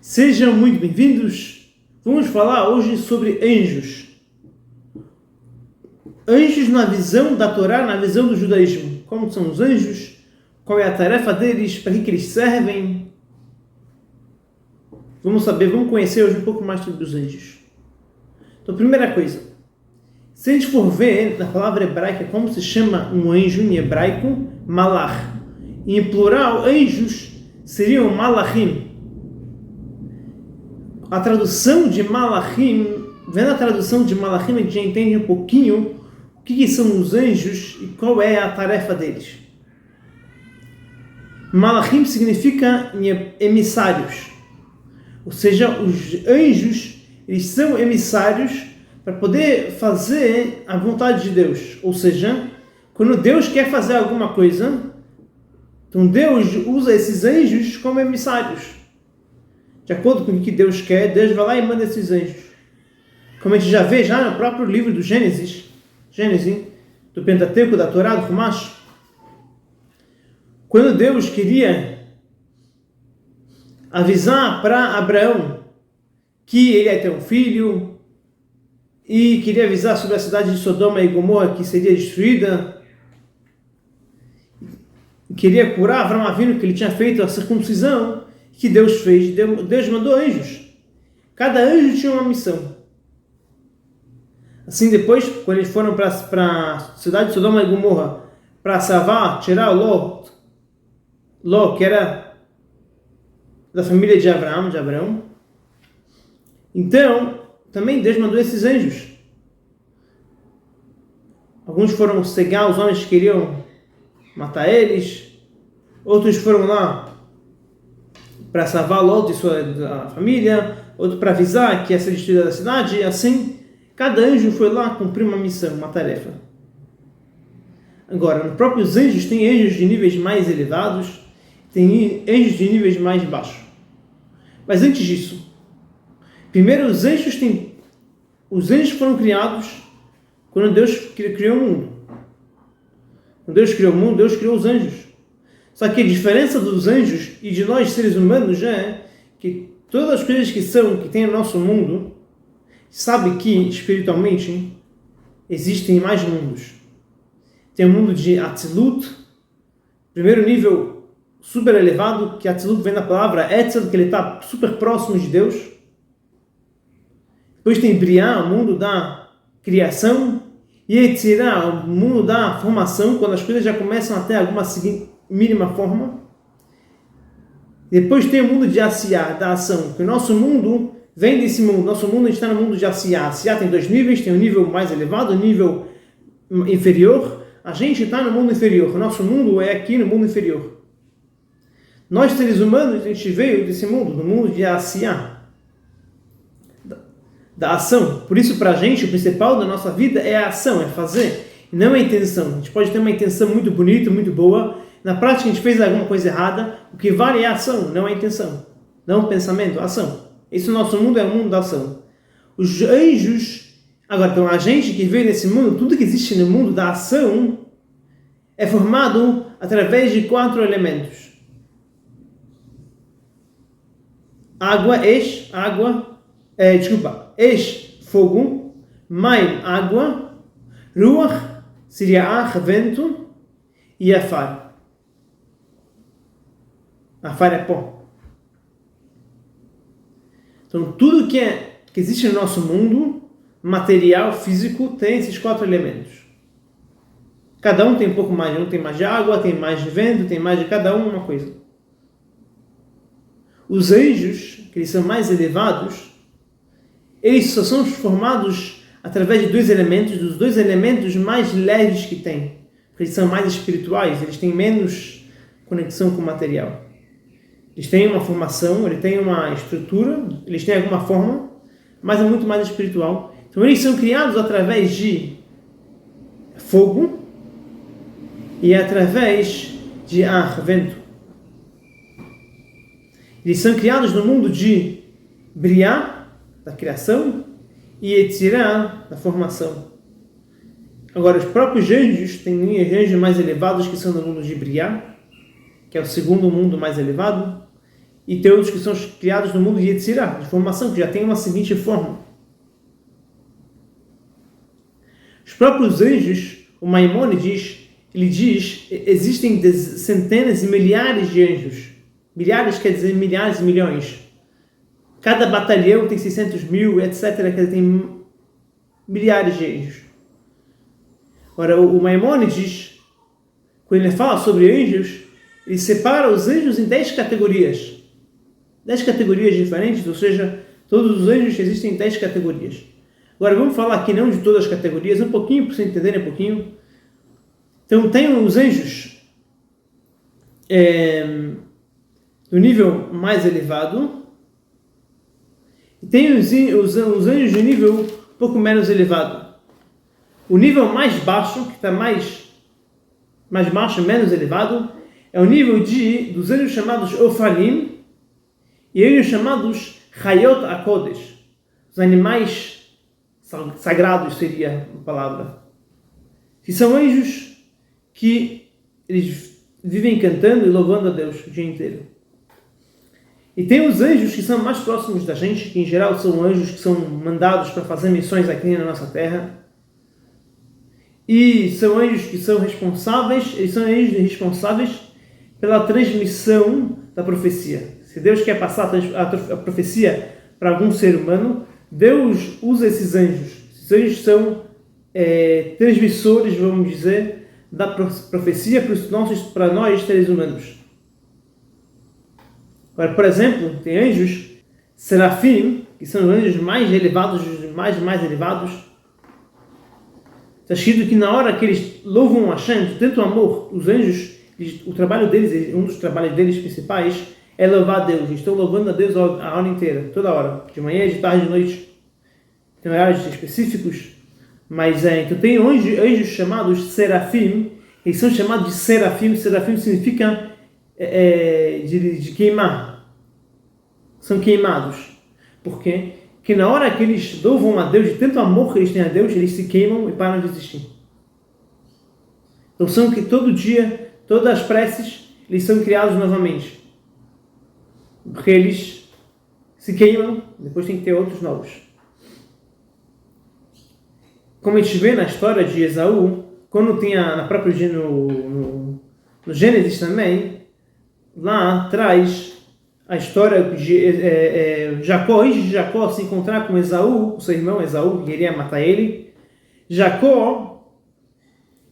Sejam muito bem-vindos. Vamos falar hoje sobre anjos. Anjos na visão da Torá, na visão do judaísmo. Como são os anjos? Qual é a tarefa deles? Para que eles servem? Vamos conhecer hoje um pouco mais sobre os anjos. Então, primeira coisa. Se a gente for ver na palavra hebraica como se chama um anjo em hebraico, malach. Em plural, anjos seriam malachim. A tradução de malachim, vendo a tradução de malachim, a gente já entende um pouquinho o que são os anjos e qual é a tarefa deles. Malachim significa emissários, ou seja, os anjos eles são emissários para poder fazer a vontade de Deus, ou seja, quando Deus quer fazer alguma coisa, então Deus usa esses anjos como emissários. De acordo com o que Deus quer, Deus vai lá e manda esses anjos. Como a gente já vê no próprio livro do Gênesis, do Pentateuco, da Torá, do Chumash, quando Deus queria avisar para Abraão que ele ia ter um filho e queria avisar sobre a cidade de Sodoma e Gomorra que seria destruída, queria curar Abraão Avinu que ele tinha feito a circuncisão, que Deus fez, Deus mandou anjos. Cada anjo tinha uma missão. Assim, depois, quando eles foram para a cidade de Sodoma e Gomorra para salvar, tirar o Ló, que era da família de Abraão, então, também Deus mandou esses anjos. Alguns foram cegar os homens que queriam matar eles, outros foram lá para salvar Ló e sua família, outro para avisar que ia ser destruída a cidade, e assim, cada anjo foi lá cumprir uma missão, uma tarefa. Agora, nos próprios anjos, tem anjos de níveis mais elevados, tem anjos de níveis mais baixos. Mas antes disso, primeiro os anjos foram criados quando Deus criou o mundo. Quando Deus criou o mundo, Deus criou os anjos. Só que a diferença dos anjos e de nós seres humanos já é que todas as coisas que tem no nosso mundo, sabe que espiritualmente existem mais mundos. Tem o mundo de Atzilut, primeiro nível super elevado, que Atzilut vem da palavra Etzel, que ele está super próximo de Deus. Depois tem Briá, o mundo da criação, e Yetzirah, o mundo da formação, quando as coisas já começam a ter alguma mínima forma. Depois tem o mundo de Asiá, da ação, que o nosso mundo vem desse mundo. Nosso mundo está no mundo de Asiá. Asiá tem dois níveis, tem um nível mais elevado, um nível inferior. A gente está no mundo inferior. O nosso mundo é aqui no mundo inferior. Nós, seres humanos, a gente veio desse mundo, do mundo de Asiá, da ação. Por isso, para a gente, o principal da nossa vida é a ação, é fazer, e não a intenção. A gente pode ter uma intenção muito bonita, muito boa. Na prática, a gente fez alguma coisa errada. O que vale é a ação, não a intenção. Não o pensamento, a ação. Esse nosso mundo é o mundo da ação. Os anjos, agora, então, a gente que veio nesse mundo, tudo que existe no mundo da ação é formado através de 4 elementos. Fogo, Maim, água, Ruach, seria ar, vento, e Afar. Afar é pó. Então, tudo que existe no nosso mundo, material, físico, tem esses 4 elementos. Cada um tem um pouco mais. Um tem mais de água, tem mais de vento, tem mais de cada um uma coisa. Os anjos, que eles são mais elevados, eles só são formados através de 2 elementos, dos 2 elementos mais leves que tem. Porque eles são mais espirituais, eles têm menos conexão com o material. Eles têm uma formação, eles têm uma estrutura, eles têm alguma forma, mas é muito mais espiritual. Então eles são criados através de fogo e através de ar, vento. Eles são criados no mundo de Briá, da criação, e Yetzirah, da formação. Agora, os próprios anjos têm anjos mais elevados que são no mundo de Briá, que é o segundo mundo mais elevado, e tem outros que são criados no mundo de Yetzirah, de formação, que já tem uma seguinte forma. Os próprios anjos, o Maimônides, ele diz, existem centenas e milhares de anjos. Milhares quer dizer milhares e milhões. Cada batalhão tem 600 mil, etc. Quer dizer, tem milhares de anjos. Ora, o Maimônides, quando ele fala sobre anjos, ele separa os anjos em 10 categorias. 10 categorias diferentes, ou seja, todos os anjos existem em 10 categorias. Agora vamos falar aqui não de todas as categorias, um pouquinho, para vocês entenderem um pouquinho. Então tem os anjos do nível mais elevado, e tem os anjos de nível um pouco menos elevado. O nível mais baixo, que está mais baixo, menos elevado, é o nível dos anjos chamados Ofalim e anjos chamados Hayot HaKodesh. Os animais sagrados seria a palavra. Que são anjos que eles vivem cantando e louvando a Deus o dia inteiro. E tem os anjos que são mais próximos da gente, que em geral são anjos que são mandados para fazer missões aqui na nossa terra. E são anjos que são responsáveis, eles são anjos responsáveis pela transmissão da profecia. Se Deus quer passar a profecia para algum ser humano, Deus usa esses anjos. Esses anjos são transmissores, vamos dizer, da profecia para nós, seres humanos. Agora, por exemplo, tem anjos, serafim, que são os anjos mais elevados, os mais elevados. Está escrito que na hora que eles louvam Hashem de tanto amor, os anjos, o trabalho deles, um dos trabalhos deles principais, é louvar a Deus. Eles estão louvando a Deus a hora inteira, toda hora, de manhã, de tarde, de noite. Tem horários específicos, mas então tem anjos chamados serafim, eles são chamados de serafim. Serafim significa de queimar. São queimados. Por quê? Porque na hora que eles louvam a Deus, de tanto amor que eles têm a Deus, eles se queimam e param de existir. Então são que todo dia, todas as preces, eles são criados novamente. Porque eles se queimam, depois tem que ter outros novos. Como a gente vê na história de Esaú, quando tem na própria no Gênesis também, lá traz a história de Jacó, antes de Jacó se encontrar com Esaú, o seu irmão Esaú, que iria matar ele. Jacó,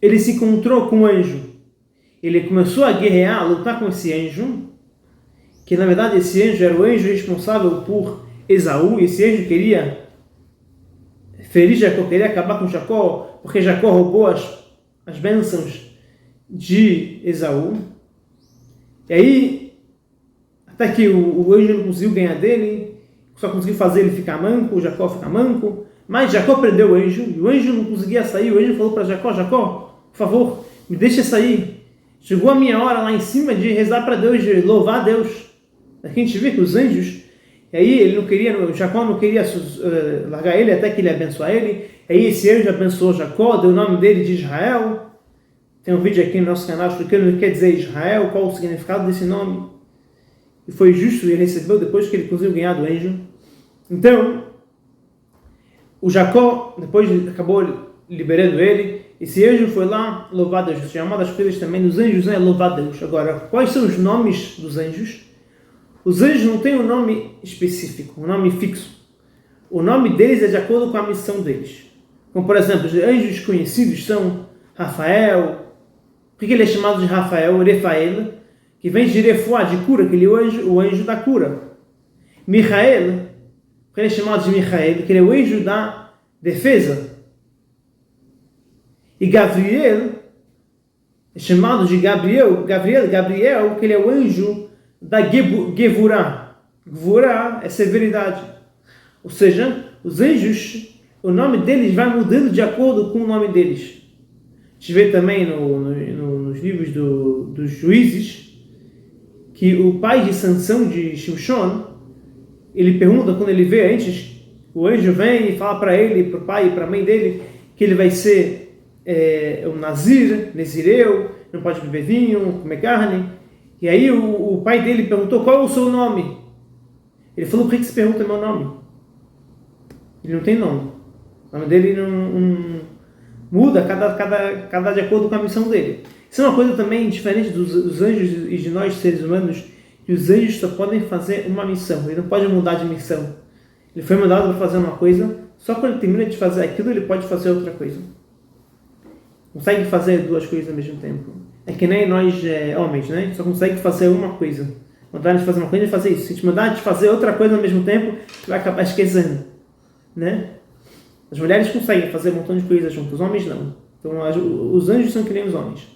ele se encontrou com um anjo. Ele começou a guerrear, a lutar com esse anjo, que na verdade esse anjo era o anjo responsável por Esaú, e esse anjo queria ferir Jacó, queria acabar com Jacó, porque Jacó roubou as bênçãos de Esaú. E aí, até que o anjo não conseguiu ganhar dele, só conseguiu fazer ele ficar manco, o Jacó ficar manco, mas Jacó prendeu o anjo, e o anjo não conseguia sair. O anjo falou para Jacó: Jacó, por favor, me deixa sair. Chegou a minha hora lá em cima de rezar para Deus, de louvar a Deus. Aqui a gente vê que os anjos, e aí Jacó não queria largar ele até que ele abençoar ele. E aí esse anjo abençoou Jacó, deu o nome dele de Israel. Tem um vídeo aqui no nosso canal explicando o que quer dizer Israel, qual o significado desse nome. E foi justo, e ele recebeu depois que ele conseguiu ganhar do anjo. Então, o Jacó, depois acabou liberando ele. Esse anjo foi lá louvar a Deus. Uma das coisas também dos anjos é louvar a Deus. Agora, quais são os nomes dos anjos? Os anjos não têm um nome específico, um nome fixo. O nome deles é de acordo com a missão deles. Como, por exemplo, os anjos conhecidos são Rafael. Por que ele é chamado de Rafael? Refael, que vem de refuá, de cura, aquele o anjo da cura. Michael, porque ele é chamado de Michael, que ele é o anjo da defesa. E Gabriel é chamado de Gabriel, que ele é o anjo da Gevurah. Gevurah é severidade. Ou seja, os anjos, o nome deles vai mudando de acordo com o nome deles. A gente vê também nos livros dos juízes que o pai de Sansão, de Shimshon, ele pergunta, quando ele vê antes, o anjo vem e fala para ele, para o pai e para a mãe dele, que ele vai ser um nazireu, não pode beber vinho, comer carne. E aí o pai dele perguntou, qual é o seu nome? Ele falou, por que você pergunta meu nome? Ele não tem nome. O nome dele não muda cada de acordo com a missão dele. Isso é uma coisa também diferente dos anjos e de nós, seres humanos, que os anjos só podem fazer uma missão. Ele não pode mudar de missão. Ele foi mandado para fazer uma coisa, só quando ele termina de fazer aquilo, ele pode fazer outra coisa. Consegue fazer duas coisas ao mesmo tempo. É que nem nós homens, né? A gente só consegue fazer uma coisa. Mandar a gente fazer uma coisa e fazer isso. Se a gente mandar a gente fazer outra coisa ao mesmo tempo, a gente vai acabar esquecendo, né? As mulheres conseguem fazer um montão de coisas juntas, os homens não. Então os anjos são que nem os homens.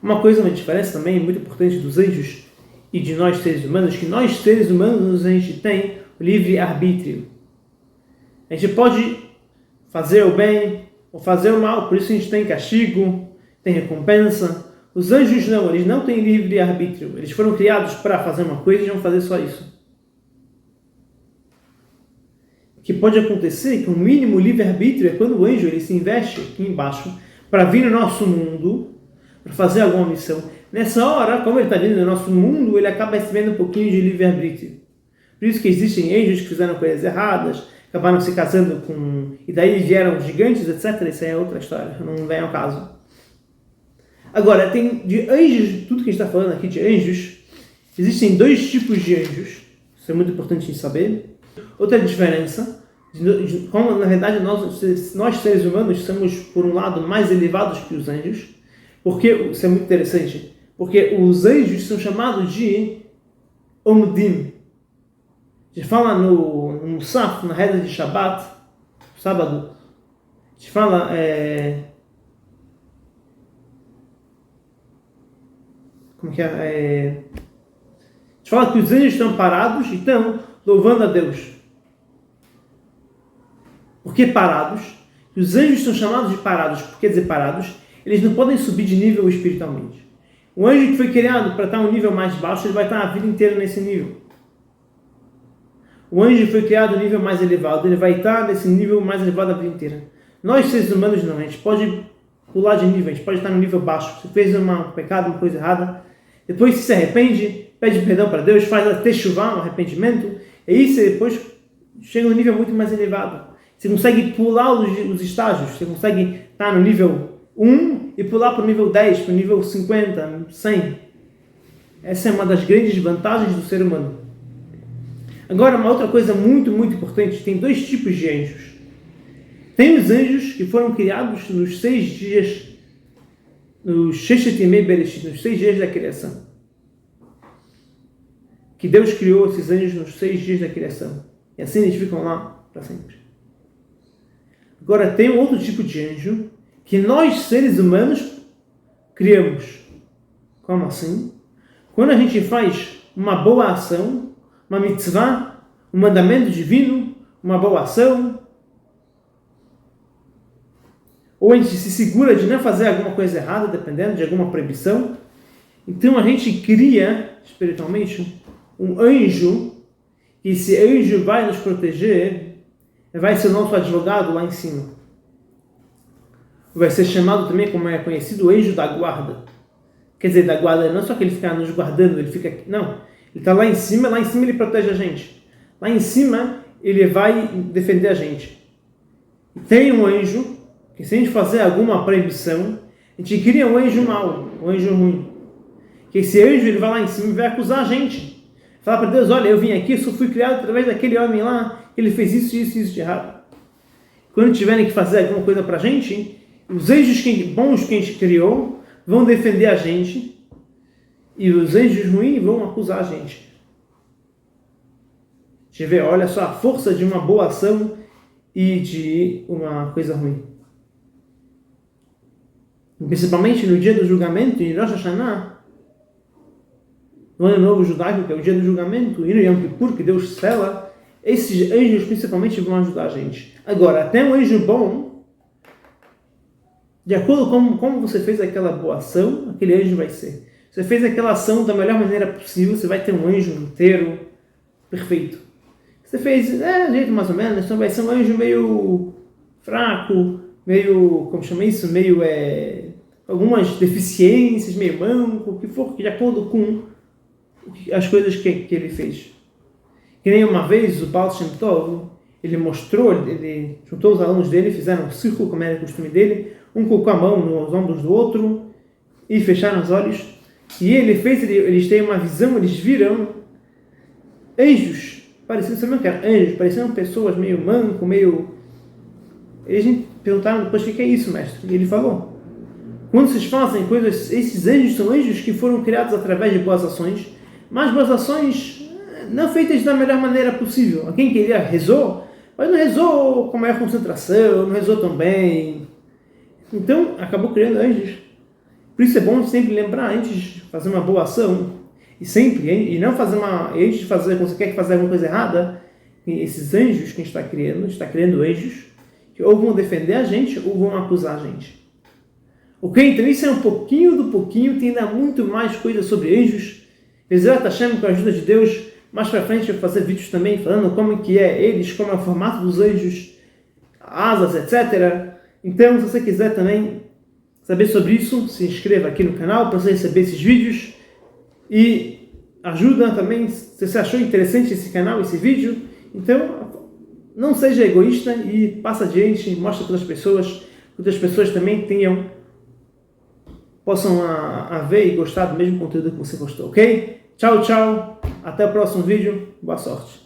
Uma coisa, uma diferença também muito importante dos anjos e de nós seres humanos, que nós seres humanos a gente tem o livre arbítrio. A gente pode fazer o bem ou fazer o mal, por isso a gente tem castigo, tem recompensa. Os anjos não, eles não têm livre arbítrio. Eles foram criados para fazer uma coisa e vão fazer só isso. O que pode acontecer é que o mínimo livre-arbítrio é quando o anjo ele se investe aqui embaixo para vir no nosso mundo, para fazer alguma missão. Nessa hora, como ele está vindo no nosso mundo, ele acaba recebendo um pouquinho de livre-arbítrio. Por isso que existem anjos que fizeram coisas erradas, acabaram se casando com... E daí vieram gigantes, etc. Isso aí é outra história, não vem ao caso. Agora, tem de anjos, tudo que a gente está falando aqui de anjos, existem dois tipos de anjos. Isso é muito importante de saber. Outra diferença, como na verdade nós seres humanos somos, por um lado, mais elevados que os anjos, porque, isso é muito interessante, porque os anjos são chamados de Omdim. A gente fala no Musaf, na reza de Shabbat, sábado, a gente fala, como que é? A gente fala que os anjos estão parados e estão louvando a Deus. Por que parados? Os anjos são chamados de parados. Por que dizer parados? Eles não podem subir de nível espiritualmente. O anjo que foi criado para estar um nível mais baixo, ele vai estar a vida inteira nesse nível. O anjo que foi criado no nível mais elevado, ele vai estar nesse nível mais elevado a vida inteira. Nós, seres humanos, não. A gente pode pular de nível, a gente pode estar no nível baixo. Se fez um pecado, uma coisa errada, depois se arrepende, pede perdão para Deus, faz a techuvá, um arrependimento, e aí você depois chega no nível muito mais elevado. Você consegue pular os estágios, você consegue estar no nível 1 e pular para o nível 10, para o nível 50, 100. Essa é uma das grandes vantagens do ser humano. Agora, uma outra coisa muito, muito importante, tem dois tipos de anjos. Tem os anjos que foram criados nos 6 dias, nos Sheshet Yemei Bereshit, nos 6 dias da criação. Que Deus criou esses anjos nos 6 dias da criação. E assim eles ficam lá para sempre. Agora tem um outro tipo de anjo que nós, seres humanos, criamos. Como assim? Quando a gente faz uma boa ação, uma mitzvah, um mandamento divino, uma boa ação, ou a gente se segura de não fazer alguma coisa errada, dependendo de alguma proibição, então a gente cria, espiritualmente, um anjo, e esse anjo vai nos proteger, vai ser o nosso advogado lá em cima. Vai ser chamado também, como é conhecido, o anjo da guarda. Quer dizer, da guarda não é só que ele fica nos guardando, ele fica... Não, ele está lá em cima ele protege a gente. Lá em cima, ele vai defender a gente. E tem um anjo, que se a gente fazer alguma proibição, a gente cria um anjo mau, um anjo ruim. Que esse anjo, ele vai lá em cima e vai acusar a gente. Fala para Deus, olha, eu vim aqui, só fui criado através daquele homem lá, ele fez isso, isso e isso de errado. Quando tiverem que fazer alguma coisa para a gente, os anjos bons que a gente criou vão defender a gente e os anjos ruins vão acusar a gente. A gente vê, olha só a força de uma boa ação e de uma coisa ruim. Principalmente no dia do julgamento, em Rosh Hashanah, no Ano Novo Judaico, que é o dia do julgamento, e no Yom Kippur, que Deus sela, esses anjos principalmente vão ajudar a gente. Agora, até um anjo bom, de acordo com como você fez aquela boa ação, aquele anjo vai ser. Você fez aquela ação da melhor maneira possível, você vai ter um anjo inteiro, perfeito. Você fez, de jeito mais ou menos, então vai ser um anjo meio fraco, meio, como chama isso? Meio algumas deficiências, meio manco, o que for, de acordo com as coisas que ele fez. Que nem uma vez o Baal Shem Tov, ele juntou os alunos dele, fizeram um círculo, como era o costume dele, um colocou a mão nos ombros do outro e fecharam os olhos. E eles têm uma visão, eles viram anjos, pareciam, sabe o que era? Anjos, pareciam pessoas meio manco, meio... Eles perguntaram depois, o que é isso, mestre? E ele falou, quando vocês fazem coisas, esses anjos são anjos que foram criados através de boas ações, mas boas ações não feitas da melhor maneira possível. Quem queria rezou, mas não rezou com maior concentração, não rezou tão bem. Então, acabou criando anjos. Por isso é bom sempre lembrar, antes de fazer uma boa ação, e não fazer antes de fazer, quando você quer fazer alguma coisa errada, esses anjos que a gente está criando anjos, que ou vão defender a gente, ou vão acusar a gente. Ok? Então isso é um pouquinho do pouquinho, tem ainda muito mais coisas sobre anjos. Bezerra Hashem, com a ajuda de Deus, mais para frente eu vou fazer vídeos também falando como que é eles, como é o formato dos anjos, asas, etc. Então, se você quiser também saber sobre isso, se inscreva aqui no canal para você receber esses vídeos e ajuda também, se você achou interessante esse canal, esse vídeo, então não seja egoísta e passa adiante, mostra para outras pessoas também possam ver e gostar do mesmo conteúdo que você gostou, ok? Tchau, tchau, até o próximo vídeo, boa sorte.